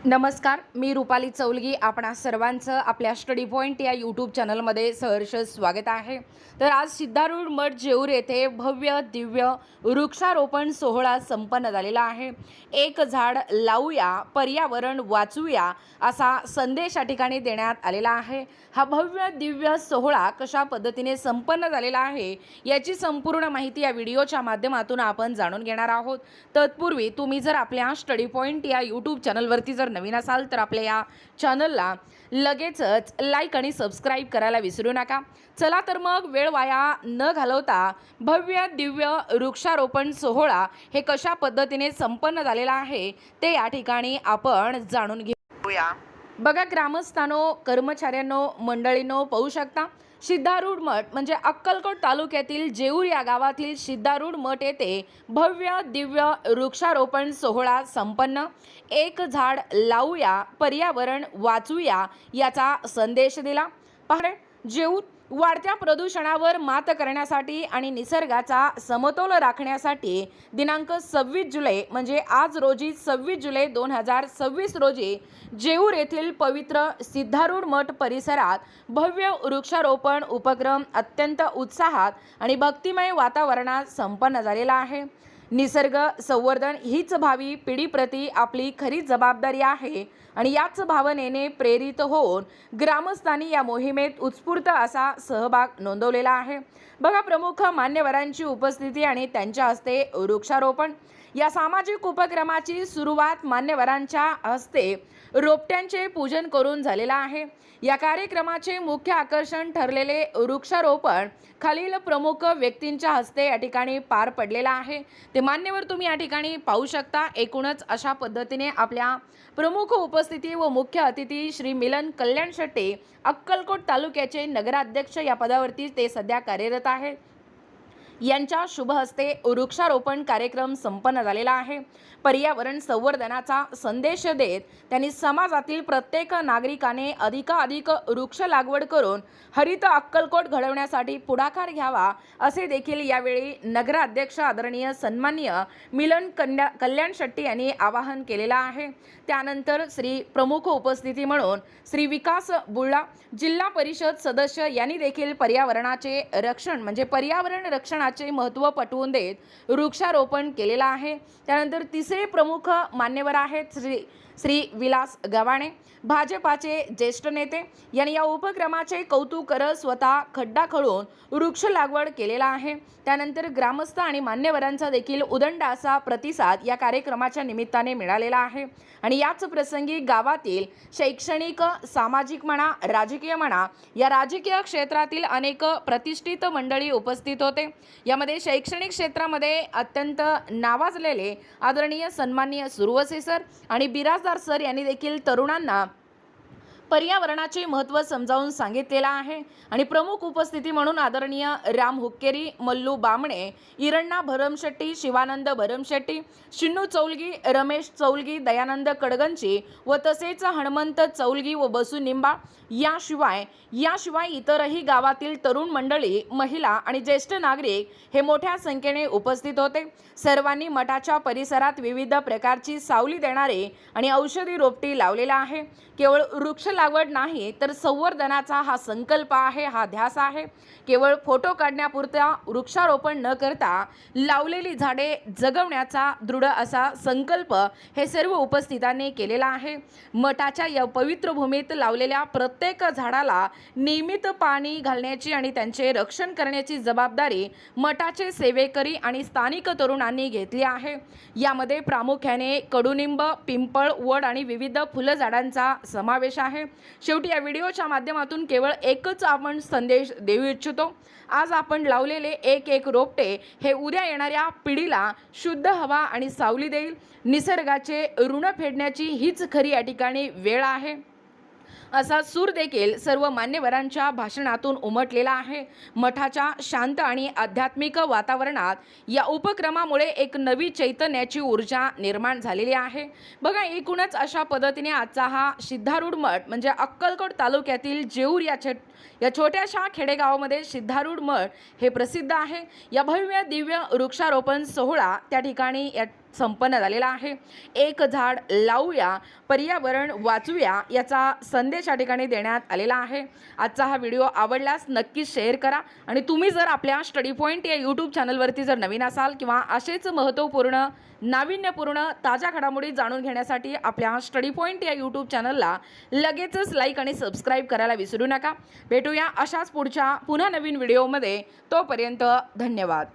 नमस्कार, मी रुपाली चौलगी. आपणा सर्वांचं आपल्या स्टडी पॉईंट या यूट्यूब चॅनलमध्ये सहर्ष स्वागत आहे. तर आज सिद्धारूढ मठ जेऊर येथे भव्य दिव्य वृक्षारोपण सोहळा संपन्न झालेला आहे. एक झाड लावूया, पर्यावरण वाचूया असा संदेश या ठिकाणी देण्यात आलेला आहे. हा भव्य दिव्य सोहळा कशा पद्धतीने संपन्न झालेला आहे याची संपूर्ण माहिती या व्हिडिओच्या माध्यमातून आपण जाणून घेणार आहोत. तत्पूर्वी तुम्ही जर आपल्या स्टडी पॉईंट या यूट्यूब चॅनलवरती जर नवीन असाल तर आपल्या या चॅनलला लगेचच लाईक आणि सबस्क्राईब करायला विसरू नका. चला तर मग वेळ वाया न घालवता भव्य दिव्य वृक्षारोपण सोहळा हे कशा पद्धतीने संपन्न झालेला आहे ते या ठिकाणी आपण जाणून घेऊया. बघा ग्रामस्थांनो, कर्मचाऱ्यांनो, मंडळींनो, पाहू शकता सिद्धारूढ मठ म्हणजे अक्कलकोट तालुक्यातील जेऊर या गावातील सिद्धारूढ मठ येथे भव्य दिव्य वृक्षारोपण सोहळा संपन्न. एक झाड लावूया, पर्यावरण वाचूया याचा संदेश दिला. पहा, जेऊर वाढत्या प्रदूषणावर मात करण्यासाठी आणि निसर्गाचा समतोल राखण्यासाठी दिनांक 26 जुलै म्हणजे आज रोजी 26 जुलै 2026 रोजी जेऊर येथील पवित्र सिद्धारूढ मठ परिसरात भव्य वृक्षारोपण उपक्रम अत्यंत उत्साहात आणि भक्तिमय वातावरणात संपन्न झालेला आहे. निसर्ग संवर्धन हीच भावी पिढीप्रती आपली खरी जबाबदारी आहे आणि याच भावनेने प्रेरित होऊन ग्रामस्थांनी या मोहिमेत उत्स्फूर्त असा सहभाग नोंदवलेला आहे. बघा प्रमुख मान्यवरांची उपस्थिती आणि त्यांच्या हस्ते वृक्षारोपण. या सामाजिक उपक्रमाची सुरुवात मान्यवरांच्या हस्ते रोपट्यांचे पूजन करून झालेला आहे. या कार्यक्रमाचे मुख्य आकर्षण ठरलेले वृक्षारोपण खालील प्रमुख व्यक्तींच्या हस्ते या ठिकाणी पार पडलेला आहे. ते मान्यवर तुम्ही या ठिकाणी पाहू शकता. एकूणच अशा पद्धतीने आपल्या प्रमुख उपस्थिती व मुख्य अतिथी श्री मिलन कल्याण शेट्टी अक्कलकोट तालुक्याचे नगराध्यक्ष या पदावरती ते सध्या कार्यरत आहेत. यांच्या शुभ हस्ते वृक्षारोपण कार्यक्रम संपन्न झालेला आहे. पर्यावरण संवर्धनाचा संदेश देत त्यांनी समाजातील प्रत्येक नागरिकाने अधिकाधिक वृक्ष लागवड करून हरित अक्कलकोट घडवण्यासाठी पुढाकार घ्यावा असे देखील यावेळी नगराध्यक्ष आदरणीय सन्माननीय मिलन कल्याण शेट्टी यांनी आवाहन केलेलं आहे. त्यानंतर श्री प्रमुख उपस्थिती म्हणून श्री विकास बुल्ला जिल्हा परिषद सदस्य यांनी देखील पर्यावरणाचे रक्षण म्हणजे पर्यावरण रक्षणाचे महत्त्व पटवून देत वृक्षारोपण केलेलं आहे. त्यानंतर तिसरे प्रमुख मान्यवर आहेत श्री विलास गव्हाणे भाजपाचे ज्येष्ठ नेते यांनी या उपक्रमाचे कौतुक करत स्वतः खड्डा खळून वृक्ष लागवड केलेला आहे. त्यानंतर ग्रामस्थ आणि मान्यवरांचा देखील उदंड असा प्रतिसाद या कार्यक्रमाच्या निमित्ताने मिळालेला आहे. आणि याच प्रसंगी गावातील शैक्षणिक, सामाजिक म्हणा, राजकीय म्हणा या राजकीय क्षेत्रातील अनेक प्रतिष्ठित मंडळी उपस्थित होते. यामध्ये शैक्षणिक क्षेत्रामध्ये अत्यंत नावाजलेले आदरणीय सन्माननीय सुरवसे सर आणि बिराजदार सर यांनी देखील तरुणांना पर्यावरणाचे महत्त्व समजावून सांगितलेला आहे. आणि प्रमुख उपस्थिती म्हणून आदरणीय राम हुक्केरी, मल्लू बामणे, इरण्णा भरमशेट्टी, शिवानंद भरमशेट्टी, शिन्नू चौलगी, रमेश चौलगी, दयानंद कडगंची व तसेच हनुमंत चौलगी व बसू निंबाळ याशिवाय इतरही गावातील तरुण मंडळी, महिला आणि ज्येष्ठ नागरिक हे मोठ्या संख्येने उपस्थित होते. सर्वांनी मठाच्या परिसरात विविध प्रकारची सावली देणारे आणि औषधी रोपटी लावलेला आहे. केवळ वृक्ष लागवड नाही तर संवर्धनाचा हा संकल्प आहे, हा ध्यास आहे. केवळ फोटो काढण्यापुरता वृक्षारोपण न करता लावलेली झाडे जगवण्याचा दृढ असा संकल्प हे सर्व उपस्थितांनी केलेला आहे. मठाच्या या पवित्र भूमीत लावलेल्या प्रत्येक झाडाला नियमित पाणी घालण्याची आणि त्यांचे रक्षण करण्याची जबाबदारी मठाचे सेवेकरी आणि स्थानिक तरुणांनी घेतली आहे. यामध्ये प्रामुख्याने कडुनिंब, पिंपळ, वड आणि विविध फुलझाडांचा समावेश आहे. शेवटी या व्हिडिओच्या माध्यमातून केवळ एकच आपण संदेश देऊ इच्छितो. आज आपण लावलेले एक रोपटे हे उद्या येणाऱ्या पिढीला शुद्ध हवा आणि सावली देईल. निसर्गाचे ऋण फेडण्याची हीच खरी या ठिकाणी वेळ आहे असा सूर देखील सर्व मान्यवरांच्या भाषणातून उमटलेला आहे. मठाच्या शांत आणि आध्यात्मिक वातावरणात या उपक्रमामुळे एक नवी चैतन्याची ऊर्जा निर्माण झालेली आहे. बघा एकूणच अशा पद्धतीने आजचा हा सिद्धारूढ मठ म्हणजे अक्कलकोट तालुक्यातील जेऊर या छोट्याशा खेडेगावामध्ये सिद्धारूढ मठ हे प्रसिद्ध आहे. या भव्य दिव्य वृक्षारोपण सोहळा त्या ठिकाणी संपन्न झालेला आहे. एक झाड लावूया, पर्यावरण वाचूया याचा संदेश या ठिकाणी देण्यात आलेला आहे. आजचा हा व्हिडिओ आवडल्यास नक्की शेअर करा आणि तुम्ही जर आपल्या स्टडी पॉईंट या यूट्यूब चॅनलवरती जर नवीन असाल किंवा असेच महत्त्वपूर्ण नाविन्यपूर्ण ताज्या घडामोडी जाणून घेण्यासाठी आपल्या स्टडी पॉईंट या यूट्यूब चॅनलला लगेचच लाईक आणि सबस्क्राईब करायला विसरू नका. भेटूया अशाच पुढच्या पुन्हा नवीन व्हिडिओमध्ये. तोपर्यंत धन्यवाद.